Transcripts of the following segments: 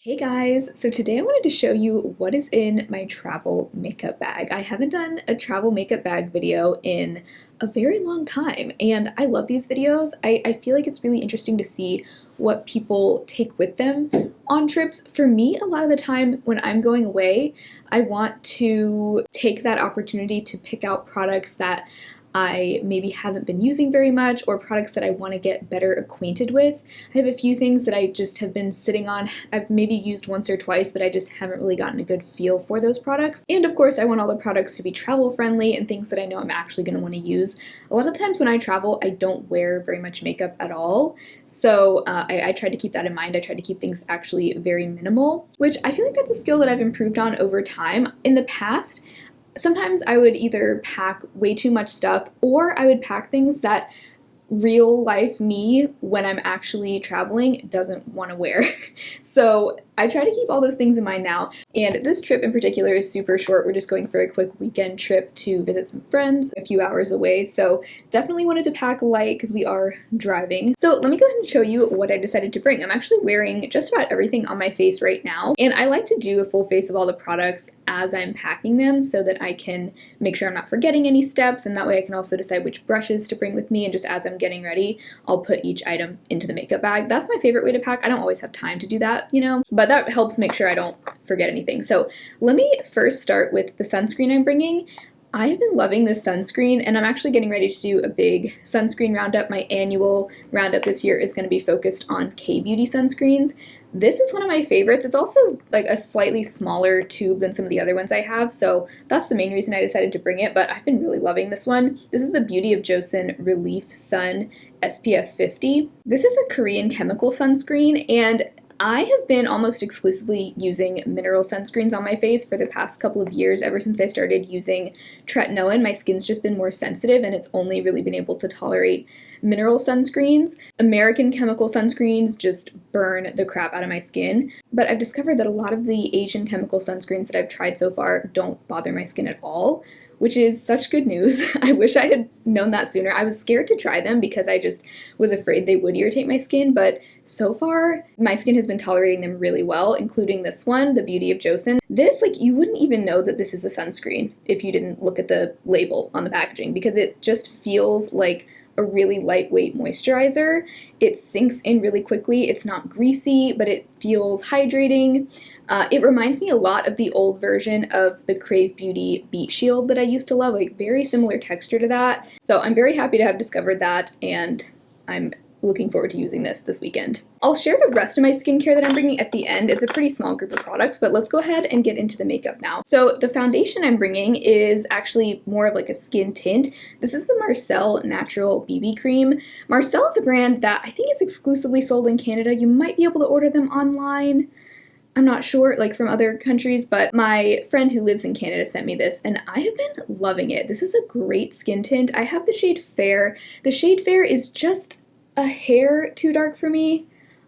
Hey guys, so today I wanted to show you what is in my travel makeup bag. I haven't done a travel makeup bag video in a very long time, and I love these videos. I feel like it's really interesting to see what people take with them on trips. For me, a lot of the time when I'm going away, I want to take that opportunity to pick out products that I maybe haven't been using very much, or products that I want to get better acquainted with. I have a few things that I just have been sitting on. I've maybe used once or twice, but I just haven't really gotten a good feel for those products. And of course, I want all the products to be travel friendly and things that I know I'm actually going to want to use. A lot of the times when I travel, I don't wear very much makeup at all. So I try to keep that in mind. I try to keep things actually very minimal, which I feel like that's a skill that I've improved on over time. In the past, sometimes I would either pack way too much stuff, or I would pack things that real life me, when I'm actually traveling, doesn't want to wear. So I try to keep all those things in mind now. And this trip in particular is super short. We're just going for a quick weekend trip to visit some friends a few hours away. So definitely wanted to pack light because we are driving. So let me go ahead and show you what I decided to bring. I'm actually wearing just about everything on my face right now. And I like to do a full face of all the products as I'm packing them so that I can make sure I'm not forgetting any steps. And that way I can also decide which brushes to bring with me. And just as I'm getting ready, I'll put each item into the makeup bag. That's my favorite way to pack. I don't always have time to do that, but that helps make sure I don't forget anything. So let me first start with the sunscreen I'm bringing. I have been loving this sunscreen, and I'm actually getting ready to do a big sunscreen roundup. My annual roundup this year is going to be focused on K-beauty sunscreens. This is one of my favorites. It's also like a slightly smaller tube than some of the other ones I have, so that's the main reason I decided to bring it, but I've been really loving this one. This is the Beauty of Joseon Relief Sun SPF 50. This is a Korean chemical sunscreen, and I have been almost exclusively using mineral sunscreens on my face for the past couple of years. Ever since I started using tretinoin, my skin's just been more sensitive, and it's only really been able to tolerate mineral sunscreens. American chemical sunscreens just burn the crap out of my skin, but I've discovered that a lot of the Asian chemical sunscreens that I've tried so far don't bother my skin at all, which is such good news. I wish I had known that sooner. I was scared to try them because I just was afraid they would irritate my skin, but so far my skin has been tolerating them really well, including this one, the Beauty of Joseon. This, you wouldn't even know that this is a sunscreen if you didn't look at the label on the packaging, because it just feels like a really lightweight moisturizer. It sinks in really quickly. It's not greasy, but it feels hydrating. It reminds me a lot of the old version of the Crave Beauty Beat Shield that I used to love, very similar texture to that. So I'm very happy to have discovered that, and I'm looking forward to using this weekend. I'll share the rest of my skincare that I'm bringing at the end. It's a pretty small group of products, but let's go ahead and get into the makeup now. So the foundation I'm bringing is actually more of like a skin tint. This is the Marcel Natural BB Cream. Marcel is a brand that I think is exclusively sold in Canada. You might be able to order them online. I'm not sure, from other countries, but my friend who lives in Canada sent me this, and I have been loving it. This is a great skin tint. I have the shade Fair. The shade Fair is just a hair too dark for me.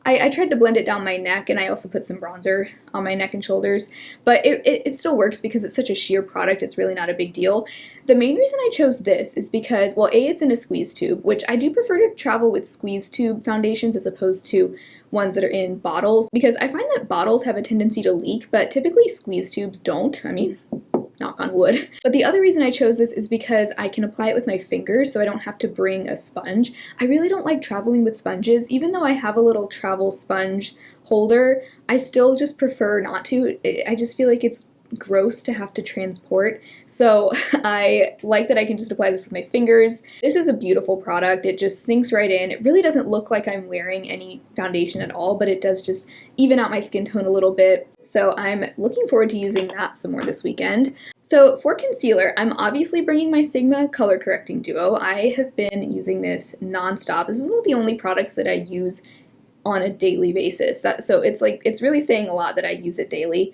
I tried to blend it down my neck, and I also put some bronzer on my neck and shoulders, but it still works because it's such a sheer product. It's really not a big deal. The main reason I chose this is because, well, A, it's in a squeeze tube, which I do prefer to travel with squeeze tube foundations as opposed to ones that are in bottles, because I find that bottles have a tendency to leak, but typically squeeze tubes don't. I mean, knock on wood. But the other reason I chose this is because I can apply it with my fingers, so I don't have to bring a sponge. I really don't like traveling with sponges. Even though I have a little travel sponge holder, I still just prefer not to. I just feel like it's gross to have to transport, so I like that I can just apply this with my fingers. This is a beautiful product. It just sinks right in. It really doesn't look like I'm wearing any foundation at all, but it does just even out my skin tone a little bit, so I'm looking forward to using that some more this weekend. So for concealer, I'm obviously bringing my Sigma Color Correcting Duo. I have been using this nonstop. This is one of the only products that I use on a daily basis, so it's really saying a lot that I use it daily,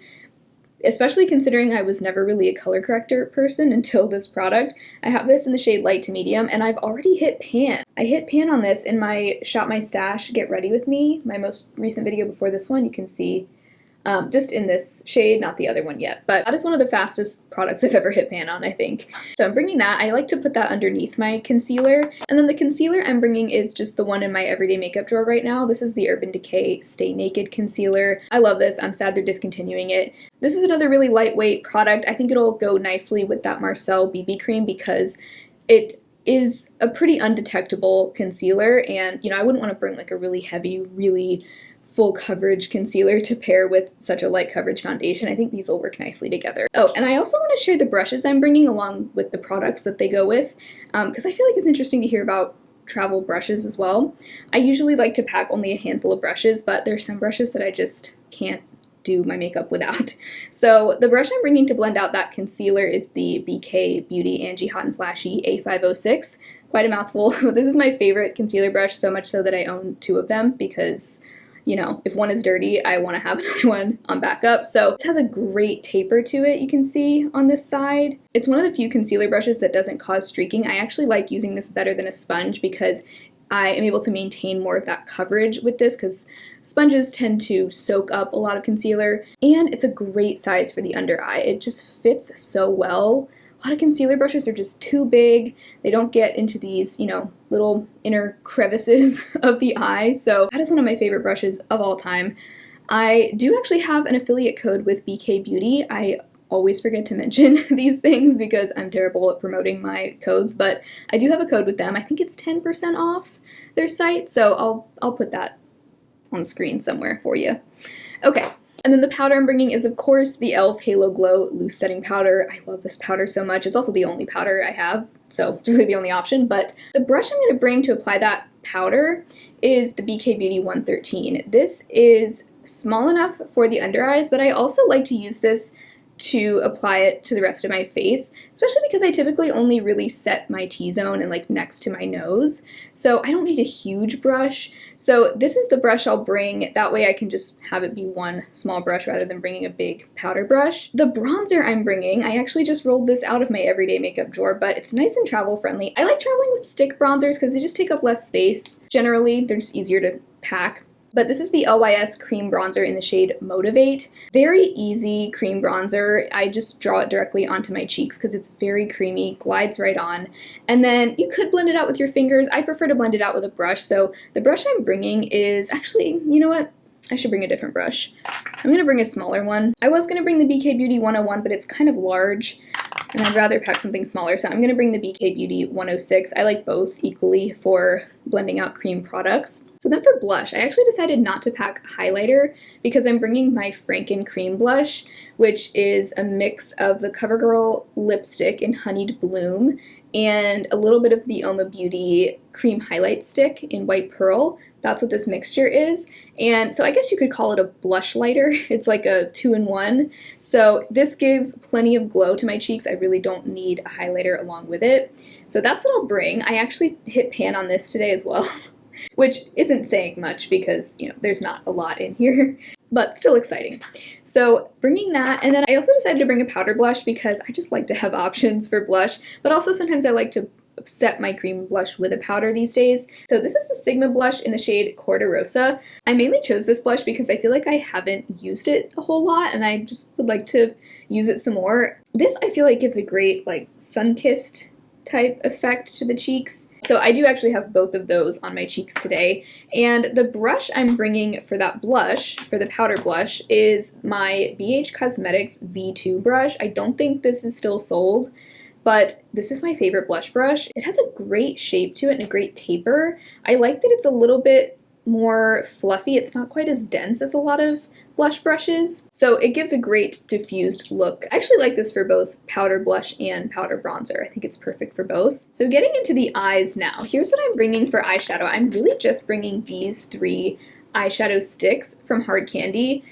especially considering I was never really a color corrector person until this product. I have this in the shade light to medium, and I've already hit pan. I hit pan on this in my Shop My Stash Get Ready With Me, my most recent video before this one. You can see just in this shade, not the other one yet. But that is one of the fastest products I've ever hit pan on, I think. So I'm bringing that. I like to put that underneath my concealer. And then the concealer I'm bringing is just the one in my everyday makeup drawer right now. This is the Urban Decay Stay Naked Concealer. I love this. I'm sad they're discontinuing it. This is another really lightweight product. I think it'll go nicely with that Marcel BB cream because it is a pretty undetectable concealer, and I wouldn't want to bring like a really heavy, really full coverage concealer to pair with such a light coverage foundation. I think these will work nicely together. Oh, and I also want to share the brushes I'm bringing along with the products that they go with, because I feel like it's interesting to hear about travel brushes as well. I usually like to pack only a handful of brushes, but there's some brushes that I just can't do my makeup without. So the brush I'm bringing to blend out that concealer is the BK Beauty Angie Hot and Flashy A506. Quite a mouthful. This is my favorite concealer brush, so much so that I own 2 of them because, if one is dirty, I want to have another one on backup. So this has a great taper to it, you can see on this side. It's one of the few concealer brushes that doesn't cause streaking. I actually like using this better than a sponge because I am able to maintain more of that coverage with this because sponges tend to soak up a lot of concealer, and it's a great size for the under eye. It just fits so well. A lot of concealer brushes are just too big. They don't get into these, little inner crevices of the eye. So that is one of my favorite brushes of all time. I do actually have an affiliate code with BK Beauty. I always forget to mention these things because I'm terrible at promoting my codes, but I do have a code with them. I think it's 10% off their site, so I'll put that on the screen somewhere for you. Okay, and then the powder I'm bringing is, of course, the e.l.f. Halo Glow Loose Setting Powder. I love this powder so much. It's also the only powder I have, so it's really the only option, but the brush I'm going to bring to apply that powder is the BK Beauty 113. This is small enough for the under eyes, but I also like to use this to apply it to the rest of my face, especially because I typically only really set my T-zone and like next to my nose, so I don't need a huge brush. So this is the brush I'll bring, that way I can just have it be one small brush rather than bringing a big powder brush. The bronzer I'm bringing, I actually just rolled this out of my everyday makeup drawer, but it's nice and travel friendly. I like traveling with stick bronzers because they just take up less space. Generally, they're just easier to pack. But this is the LYS Cream Bronzer in the shade Motivate. Very easy cream bronzer. I just draw it directly onto my cheeks because it's very creamy, glides right on. And then you could blend it out with your fingers. I prefer to blend it out with a brush, so the brush I'm bringing is actually, you know what? I should bring a different brush. I'm going to bring a smaller one. I was going to bring the BK Beauty 101, but it's kind of large, and I'd rather pack something smaller, so I'm going to bring the BK Beauty 106. I like both equally for blending out cream products. So then for blush, I actually decided not to pack highlighter because I'm bringing my Franken Cream Blush, which is a mix of the CoverGirl lipstick in Honeyed Bloom and a little bit of the Oma Beauty cream highlight stick in White Pearl. That's what this mixture is. And so I guess you could call it a blush lighter. It's like a 2-in-1. So this gives plenty of glow to my cheeks. I really don't need a highlighter along with it. So that's what I'll bring. I actually hit pan on this today as well, which isn't saying much because, there's not a lot in here, but still exciting. So bringing that, and then I also decided to bring a powder blush because I just like to have options for blush, but also sometimes I like to set my cream blush with a powder these days. So this is the Sigma blush in the shade Corda Rosa. I mainly chose this blush because I feel like I haven't used it a whole lot and I just would like to use it some more. This I feel like gives a great like sun-kissed type effect to the cheeks. So I do actually have both of those on my cheeks today. And the brush I'm bringing for that blush, for the powder blush, is my BH Cosmetics V2 brush. I don't think this is still sold, but this is my favorite blush brush. It has a great shape to it and a great taper. I like that it's a little bit more fluffy. It's not quite as dense as a lot of blush brushes, so it gives a great diffused look. I actually like this for both powder blush and powder bronzer. I think it's perfect for both. So getting into the eyes now, here's what I'm bringing for eyeshadow. I'm really just bringing these 3 eyeshadow sticks from Hard Candy.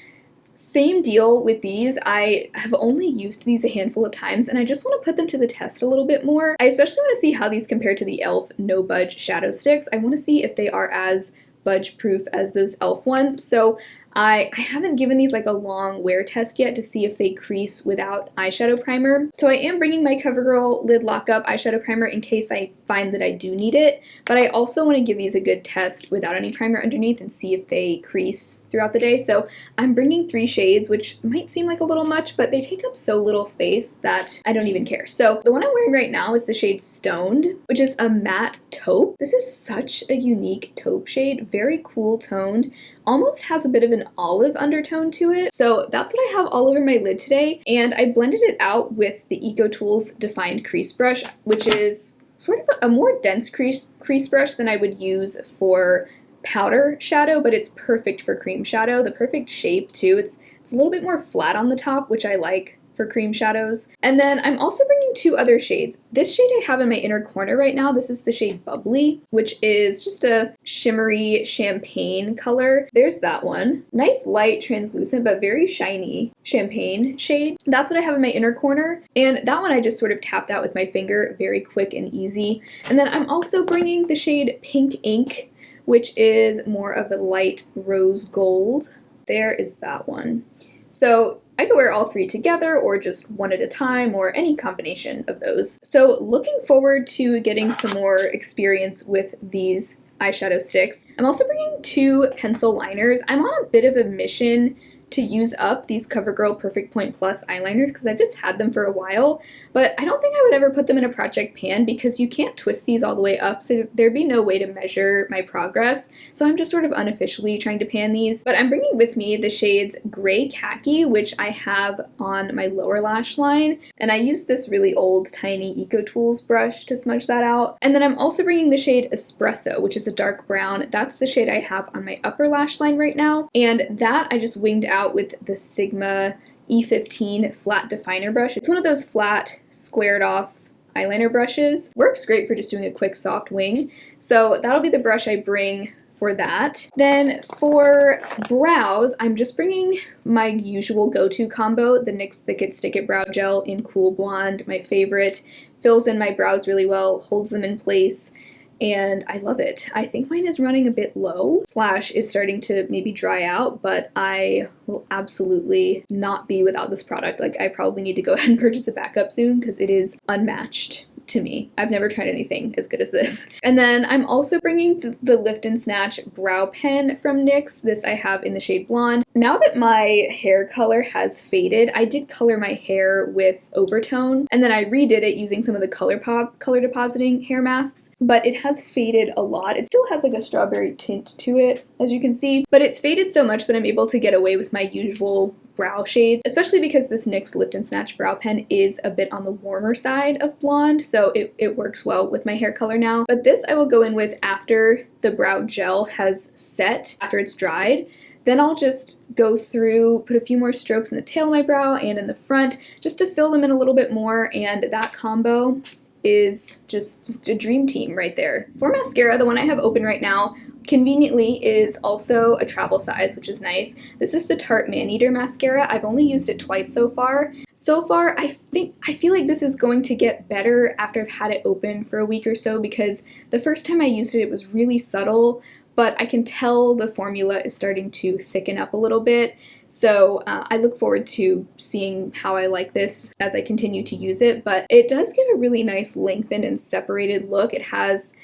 Same deal with these. I have only used these a handful of times and I just want to put them to the test a little bit more. I especially want to see how these compare to the e.l.f. No Budge shadow sticks. I want to see if they are as budge proof as those e.l.f. ones. So I haven't given these like a long wear test yet to see if they crease without eyeshadow primer. So I am bringing my CoverGirl Lid Lockup eyeshadow primer in case I find that I do need it, but I also want to give these a good test without any primer underneath and see if they crease throughout the day. So I'm bringing 3 shades, which might seem like a little much, but they take up so little space that I don't even care. So the one I'm wearing right now is the shade Stoned, which is a matte taupe. This is such a unique taupe shade, very cool toned, almost has a bit of an olive undertone to it. So that's what I have all over my lid today, and I blended it out with the EcoTools Defined Crease Brush, which is sort of a more dense crease brush than I would use for powder shadow, but it's perfect for cream shadow. The perfect shape too. It's a little bit more flat on the top, which I like for cream shadows. And then I'm also bringing 2 other shades. This shade I have in my inner corner right now, this is the shade Bubbly, which is just a shimmery champagne color. There's that one. Nice light translucent but very shiny champagne shade. That's what I have in my inner corner. And that one I just sort of tapped out with my finger, very quick and easy. And then I'm also bringing the shade Pink Ink, which is more of a light rose gold. There is that one. So I could wear all 3 together or just one at a time or any combination of those. So looking forward to getting some more experience with these eyeshadow sticks. I'm also bringing 2 pencil liners. I'm on a bit of a mission to use up these CoverGirl Perfect Point Plus eyeliners because I've just had them for a while, but I don't think I would ever put them in a project pan because you can't twist these all the way up, so there'd be no way to measure my progress. So I'm just sort of unofficially trying to pan these, but I'm bringing with me the shades Gray Khaki, which I have on my lower lash line, and I used this really old tiny EcoTools brush to smudge that out. And then I'm also bringing the shade Espresso, which is a dark brown. That's the shade I have on my upper lash line right now, and that I just winged out with the Sigma E15 flat definer brush. It's one of those flat, squared off eyeliner brushes. Works great for just doing a quick soft wing. So that'll be the brush I bring for that. Then for brows, I'm just bringing my usual go-to combo, the NYX Thick It Stick It Brow Gel in Cool Blonde, my favorite. Fills in my brows really well, holds them in place, and I love it. I think mine is running a bit low, slash is starting to maybe dry out, but I will absolutely not be without this product. Like, I probably need to go ahead and purchase a backup soon because it is unmatched to me. I've never tried anything as good as this. And then I'm also bringing the Lift and Snatch brow pen from NYX. This I have in the shade Blonde. Now that my hair color has faded, I did color my hair with Overtone, and then I redid it using some of the ColourPop color depositing hair masks, but it has faded a lot. It still has like a strawberry tint to it, as you can see, but it's faded so much that I'm able to get away with my usual brow shades, especially because this NYX Lift and Snatch brow pen is a bit on the warmer side of blonde, so it works well with my hair color now. But this I will go in with after the brow gel has set, after it's dried. Then I'll just go through, put a few more strokes in the tail of my brow and in the front, just to fill them in a little bit more, and that combo is just a dream team right there. For mascara, the one I have open right now, conveniently is also a travel size, which is nice. This is the Tarte Maneater mascara. I've only used it twice so far. So far, I feel like this is going to get better after I've had it open for a week or so, because the first time I used it, it was really subtle, but I can tell the formula is starting to thicken up a little bit. So I look forward to seeing how I like this as I continue to use it, but it does give a really nice lengthened and separated look. It has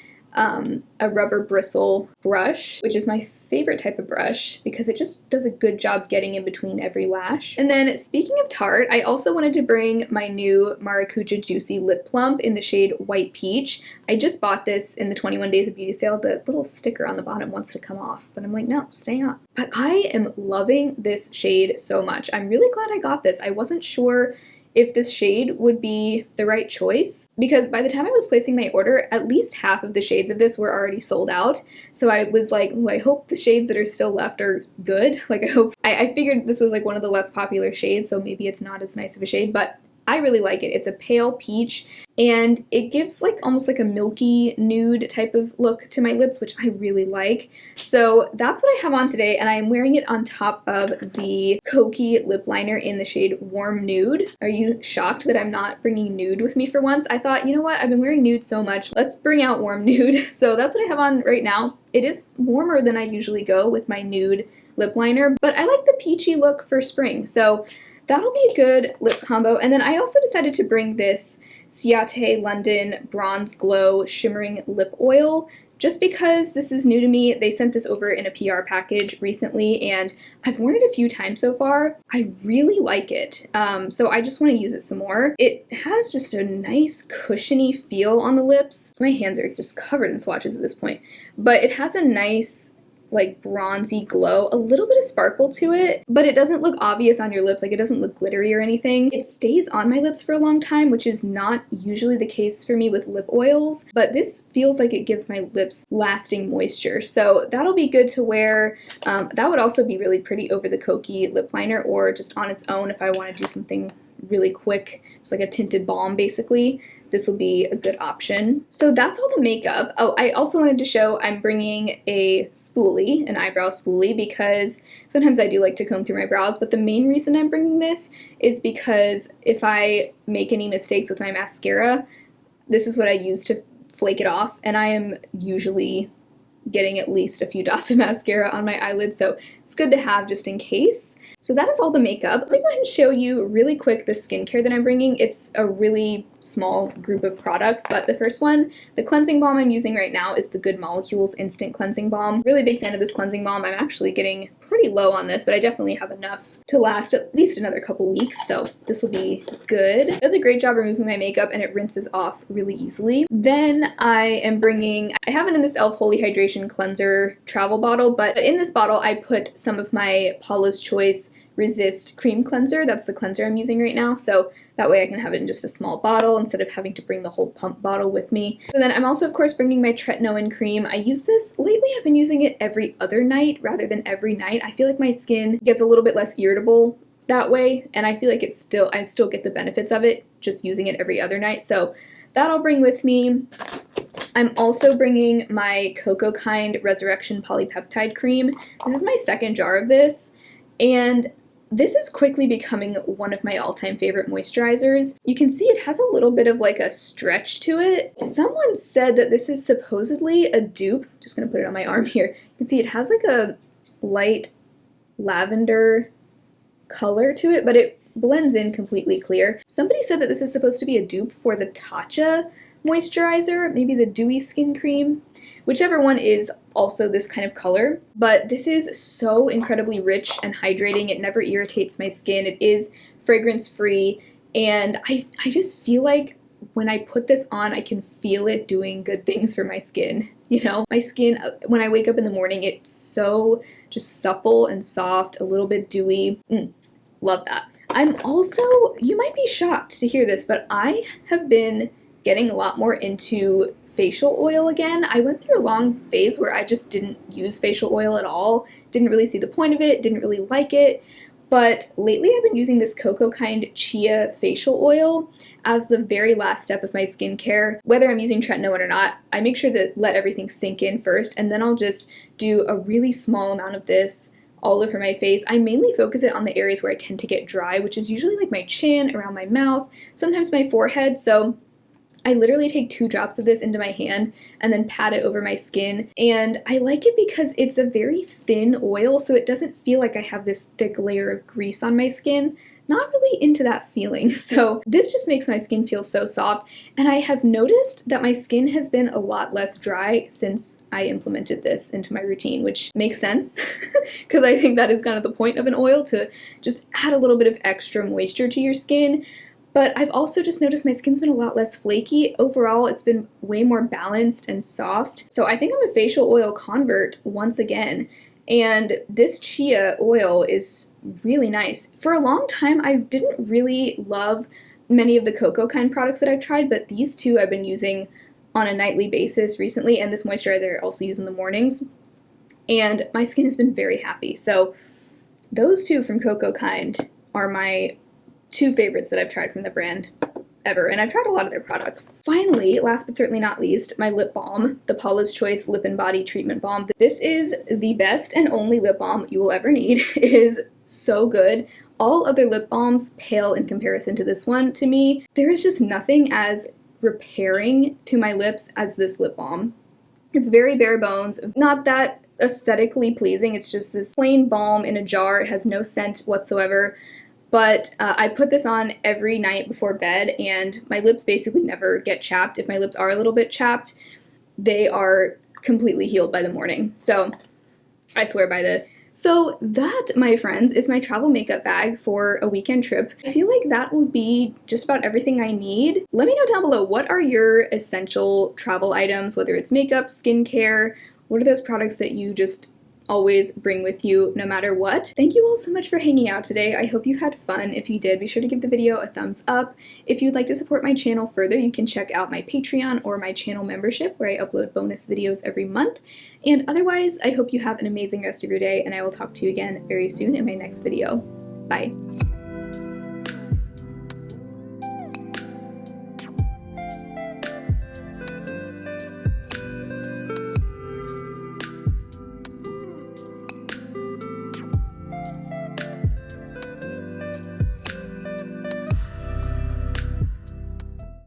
a rubber bristle brush, which is my favorite type of brush because it just does a good job getting in between every lash. And then speaking of Tarte, I also wanted to bring my new Maracuja Juicy Lip Plump in the shade White Peach. I just bought this in the 21 Days of Beauty sale. The little sticker on the bottom wants to come off, but I'm like, no, stay on. But I am loving this shade so much. I'm really glad I got this. I wasn't sure if this shade would be the right choice, because by the time I was placing my order, at least half of the shades of this were already sold out. So I was like, ooh, I hope the shades that are still left are good. Like, I figured this was like one of the less popular shades, so maybe it's not as nice of a shade, but I really like it. It's a pale peach, and it gives like almost like a milky nude type of look to my lips, which I really like. So that's what I have on today, and I am wearing it on top of the Kokie lip liner in the shade Warm Nude. Are you shocked that I'm not bringing nude with me for once? I thought, you know what, I've been wearing nude so much, let's bring out Warm Nude. So that's what I have on right now. It is warmer than I usually go with my nude lip liner, but I like the peachy look for spring, so that'll be a good lip combo. And then I also decided to bring this Ciate London Bronze Glow Shimmering Lip Oil, just because this is new to me. They sent this over in a PR package recently, and I've worn it a few times so far. I really like it, so I just want to use it some more. It has just a nice cushiony feel on the lips. My hands are just covered in swatches at this point, but it has a nice like bronzy glow, a little bit of sparkle to it, but it doesn't look obvious on your lips, like it doesn't look glittery or anything. It stays on my lips for a long time, which is not usually the case for me with lip oils, but this feels like it gives my lips lasting moisture, so that'll be good to wear. That would also be really pretty over the Kokie lip liner or just on its own if I want to do something really quick, just like a tinted balm basically. This will be a good option. So that's all the makeup. Oh, I also wanted to show I'm bringing a spoolie, an eyebrow spoolie, because sometimes I do like to comb through my brows, but the main reason I'm bringing this is because if I make any mistakes with my mascara, this is what I use to flake it off, and I am usually getting at least a few dots of mascara on my eyelids, so it's good to have just in case. So that is all the makeup. Let me go ahead and show you really quick the skincare that I'm bringing. It's a really small group of products, but the first one, the cleansing balm I'm using right now is the Good Molecules Instant Cleansing Balm. Really big fan of this cleansing balm. I'm actually getting pretty low on this, but I definitely have enough to last at least another couple weeks, so this will be good. It does a great job removing my makeup and it rinses off really easily. Then I have it in this e.l.f. Holy Hydration Cleanser travel bottle, but in this bottle I put some of my Paula's Choice Resist Cream Cleanser. That's the cleanser I'm using right now, so that way I can have it in just a small bottle instead of having to bring the whole pump bottle with me. And then I'm also, of course, bringing my tretinoin cream. I use this, lately I've been using it every other night rather than every night. I feel like my skin gets a little bit less irritable that way, and I feel like I still get the benefits of it just using it every other night, so that I'll bring with me. I'm also bringing my Cocoa Kind Resurrection Polypeptide Cream. This is my second jar of this, and this is quickly becoming one of my all-time favorite moisturizers. You can see it has a little bit of like a stretch to it. Someone said that this is supposedly a dupe. Just gonna put it on my arm here. You can see it has like a light lavender color to it, but it blends in completely clear. Somebody said that this is supposed to be a dupe for the Tatcha moisturizer, maybe the Dewy Skin Cream. Whichever one is also this kind of color, but this is so incredibly rich and hydrating. It never irritates my skin. It is fragrance free, and I just feel like when I put this on, I can feel it doing good things for my skin. You know, my skin, when I wake up in the morning, it's so just supple and soft, a little bit dewy. Love that. I'm also, you might be shocked to hear this, but I have been getting a lot more into facial oil again. I went through a long phase where I just didn't use facial oil at all, didn't really see the point of it, didn't really like it, but lately I've been using this Cocoa Kind Chia facial oil as the very last step of my skincare. Whether I'm using tretinoin or not, I make sure to let everything sink in first, and then I'll just do a really small amount of this all over my face. I mainly focus it on the areas where I tend to get dry, which is usually like my chin, around my mouth, sometimes my forehead, so I literally take 2 drops of this into my hand and then pat it over my skin, and I like it because it's a very thin oil, so it doesn't feel like I have this thick layer of grease on my skin. Not really into that feeling, so this just makes my skin feel so soft, and I have noticed that my skin has been a lot less dry since I implemented this into my routine, which makes sense because I think that is kind of the point of an oil, to just add a little bit of extra moisture to your skin. But I've also just noticed my skin's been a lot less flaky. Overall, it's been way more balanced and soft. So I think I'm a facial oil convert once again. And this chia oil is really nice. For a long time, I didn't really love many of the Cocoa Kind products that I've tried, but these two I've been using on a nightly basis recently, and this moisturizer I also use in the mornings. And my skin has been very happy. So those two from Cocoa Kind are my 2 favorites that I've tried from the brand ever, and I've tried a lot of their products. Finally, last but certainly not least, my lip balm, the Paula's Choice Lip and Body Treatment Balm. This is the best and only lip balm you will ever need. It is so good. All other lip balms pale in comparison to this one to me. There is just nothing as repairing to my lips as this lip balm. It's very bare bones, not that aesthetically pleasing. It's just this plain balm in a jar. It has no scent whatsoever. But I put this on every night before bed, and my lips basically never get chapped. If my lips are a little bit chapped, they are completely healed by the morning. So I swear by this. So that, my friends, is my travel makeup bag for a weekend trip. I feel like that will be just about everything I need. Let me know down below, what are your essential travel items, whether it's makeup, skincare, what are those products that you just always bring with you no matter what. Thank you all so much for hanging out today. I hope you had fun. If you did, be sure to give the video a thumbs up. If you'd like to support my channel further, you can check out my Patreon or my channel membership, where I upload bonus videos every month. And otherwise, I hope you have an amazing rest of your day, and I will talk to you again very soon in my next video. Bye.